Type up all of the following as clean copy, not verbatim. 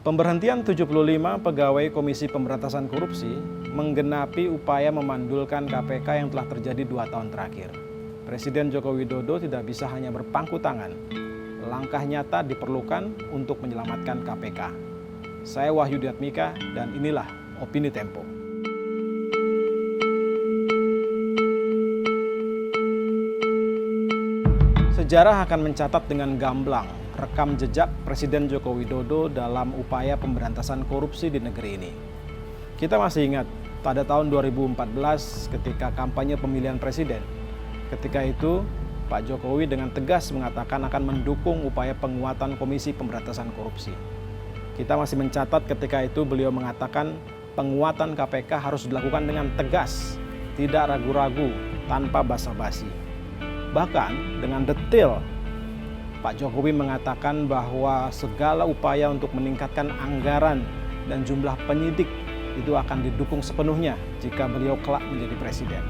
Pemberhentian 75 pegawai Komisi Pemberantasan Korupsi menggenapi upaya memandulkan KPK yang telah terjadi 2 tahun terakhir. Presiden Joko Widodo tidak bisa hanya berpangku tangan. Langkah nyata diperlukan untuk menyelamatkan KPK. Saya Wahyu Diatmika dan inilah Opini Tempo. Sejarah akan mencatat dengan gamblang rekam jejak Presiden Joko Widodo dalam upaya pemberantasan korupsi di negeri ini. Kita masih ingat pada tahun 2014 ketika kampanye pemilihan presiden. Ketika itu Pak Jokowi dengan tegas mengatakan akan mendukung upaya penguatan Komisi Pemberantasan Korupsi. Kita masih mencatat ketika itu beliau mengatakan penguatan KPK harus dilakukan dengan tegas, tidak ragu-ragu, tanpa basa-basi. Bahkan dengan detail Pak Jokowi mengatakan bahwa segala upaya untuk meningkatkan anggaran dan jumlah penyidik itu akan didukung sepenuhnya jika beliau kelak menjadi presiden.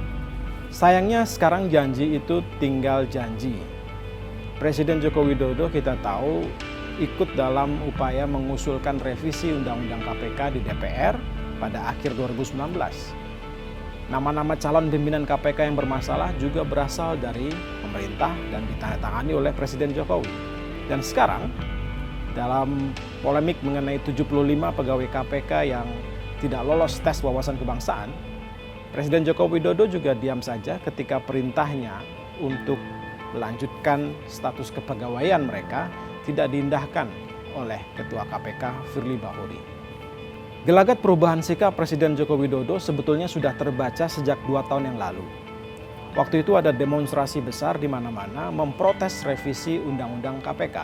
Sayangnya sekarang janji itu tinggal janji. Presiden Joko Widodo kita tahu ikut dalam upaya mengusulkan revisi Undang-Undang KPK di DPR pada akhir 2019. Nama-nama calon pimpinan KPK yang bermasalah juga berasal dari pemerintah dan ditandatangani oleh Presiden Jokowi. Dan sekarang, dalam polemik mengenai 75 pegawai KPK yang tidak lolos tes wawasan kebangsaan, Presiden Joko Widodo juga diam saja ketika perintahnya untuk melanjutkan status kepegawaian mereka tidak diindahkan oleh Ketua KPK Firly Bahuri. Gelagat perubahan sikap Presiden Joko Widodo sebetulnya sudah terbaca sejak 2 tahun yang lalu. Waktu itu ada demonstrasi besar di mana-mana memprotes revisi Undang-Undang KPK.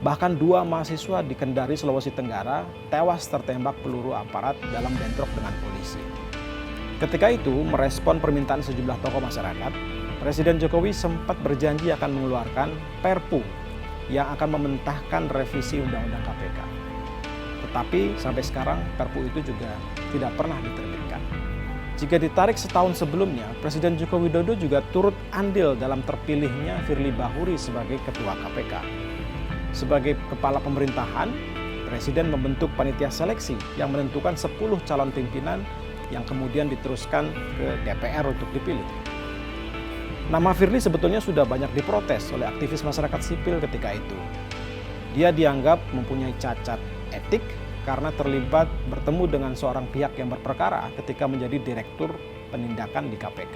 Bahkan 2 mahasiswa di Kendari, Sulawesi Tenggara tewas tertembak peluru aparat dalam bentrok dengan polisi. Ketika itu, merespon permintaan sejumlah tokoh masyarakat, Presiden Jokowi sempat berjanji akan mengeluarkan Perpu yang akan mementahkan revisi Undang-Undang KPK. Tetapi sampai sekarang Perpu itu juga tidak pernah diterbitkan. Jika ditarik setahun sebelumnya, Presiden Joko Widodo juga turut andil dalam terpilihnya Firly Bahuri sebagai Ketua KPK. Sebagai kepala pemerintahan, Presiden membentuk panitia seleksi yang menentukan 10 calon pimpinan yang kemudian diteruskan ke DPR untuk dipilih. Nama Firly sebetulnya sudah banyak diprotes oleh aktivis masyarakat sipil ketika itu. Dia dianggap mempunyai cacat etik karena terlibat bertemu dengan seorang pihak yang berperkara ketika menjadi direktur penindakan di KPK.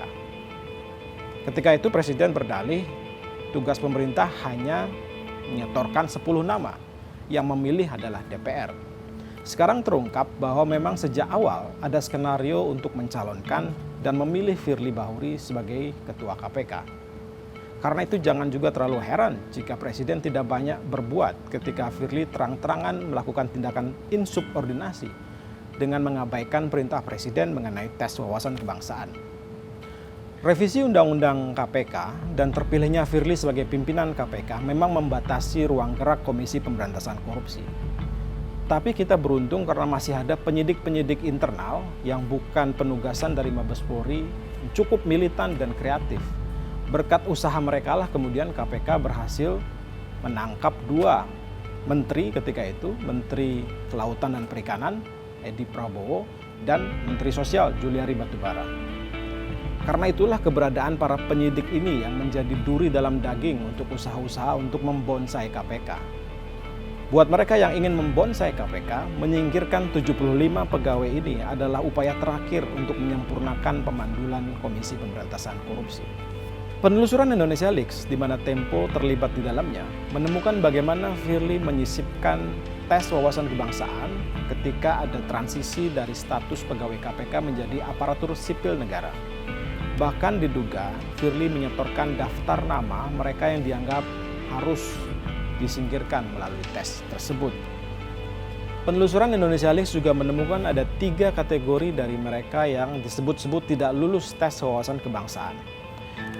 Ketika itu Presiden berdalih tugas pemerintah hanya menyetorkan 10 nama, yang memilih adalah DPR. Sekarang terungkap bahwa memang sejak awal ada skenario untuk mencalonkan dan memilih Firly Bahuri sebagai Ketua KPK. Karena itu jangan juga terlalu heran jika Presiden tidak banyak berbuat ketika Firly terang-terangan melakukan tindakan insubordinasi dengan mengabaikan perintah Presiden mengenai tes wawasan kebangsaan. Revisi Undang-Undang KPK dan terpilihnya Firly sebagai pimpinan KPK memang membatasi ruang gerak Komisi Pemberantasan Korupsi. Tapi kita beruntung karena masih ada penyidik-penyidik internal yang bukan penugasan dari Mabes Polri, cukup militan dan kreatif. Berkat usaha mereka lah kemudian KPK berhasil menangkap 2 menteri ketika itu, Menteri Kelautan dan Perikanan Edi Prabowo dan Menteri Sosial Juliari Batubara. Karena itulah keberadaan para penyidik ini yang menjadi duri dalam daging untuk usaha-usaha untuk membonsai KPK. Buat mereka yang ingin membonsai KPK, menyingkirkan 75 pegawai ini adalah upaya terakhir untuk menyempurnakan pemandulan Komisi Pemberantasan Korupsi. Penelusuran Indonesia Leaks, di mana Tempo terlibat di dalamnya, menemukan bagaimana Firly menyisipkan tes wawasan kebangsaan ketika ada transisi dari status pegawai KPK menjadi aparatur sipil negara. Bahkan diduga Firly menyetorkan daftar nama mereka yang dianggap harus disingkirkan melalui tes tersebut. Penelusuran Indonesia Leaks juga menemukan ada 3 kategori dari mereka yang disebut-sebut tidak lulus tes wawasan kebangsaan.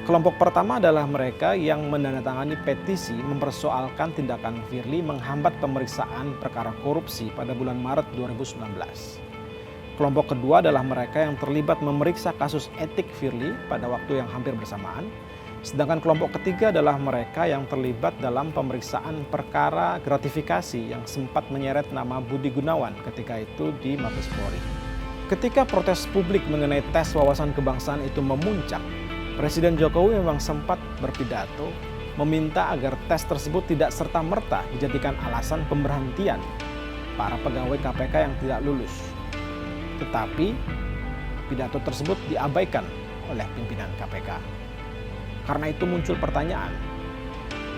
Kelompok pertama adalah mereka yang menandatangani petisi mempersoalkan tindakan Firly menghambat pemeriksaan perkara korupsi pada bulan Maret 2019. Kelompok kedua adalah mereka yang terlibat memeriksa kasus etik Firly pada waktu yang hampir bersamaan, Sedangkan kelompok ketiga adalah mereka yang terlibat dalam pemeriksaan perkara gratifikasi yang sempat menyeret nama Budi Gunawan ketika itu di Mabes Polri. Ketika protes publik mengenai tes wawasan kebangsaan itu memuncak, Presiden Jokowi memang sempat berpidato meminta agar tes tersebut tidak serta-merta dijadikan alasan pemberhentian para pegawai KPK yang tidak lulus. Tetapi pidato tersebut diabaikan oleh pimpinan KPK. Karena itu muncul pertanyaan,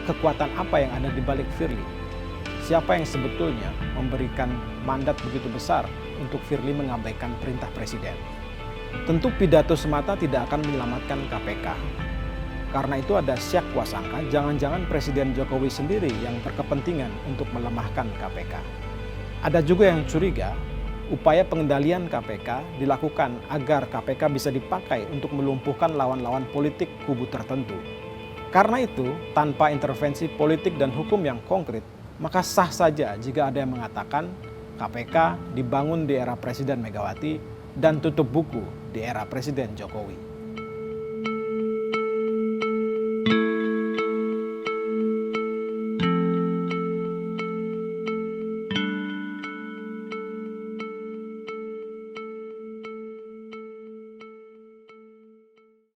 kekuatan apa yang ada di balik Firly? Siapa yang sebetulnya memberikan mandat begitu besar untuk Firly mengabaikan perintah Presiden? Tentu pidato semata tidak akan menyelamatkan KPK. Karena itu ada syak wasangka, jangan-jangan Presiden Jokowi sendiri yang berkepentingan untuk melemahkan KPK. Ada juga yang curiga, upaya pengendalian KPK dilakukan agar KPK bisa dipakai untuk melumpuhkan lawan-lawan politik kubu tertentu. Karena itu, tanpa intervensi politik dan hukum yang konkret, maka sah saja jika ada yang mengatakan KPK dibangun di era Presiden Megawati dan tutup buku di era Presiden Jokowi.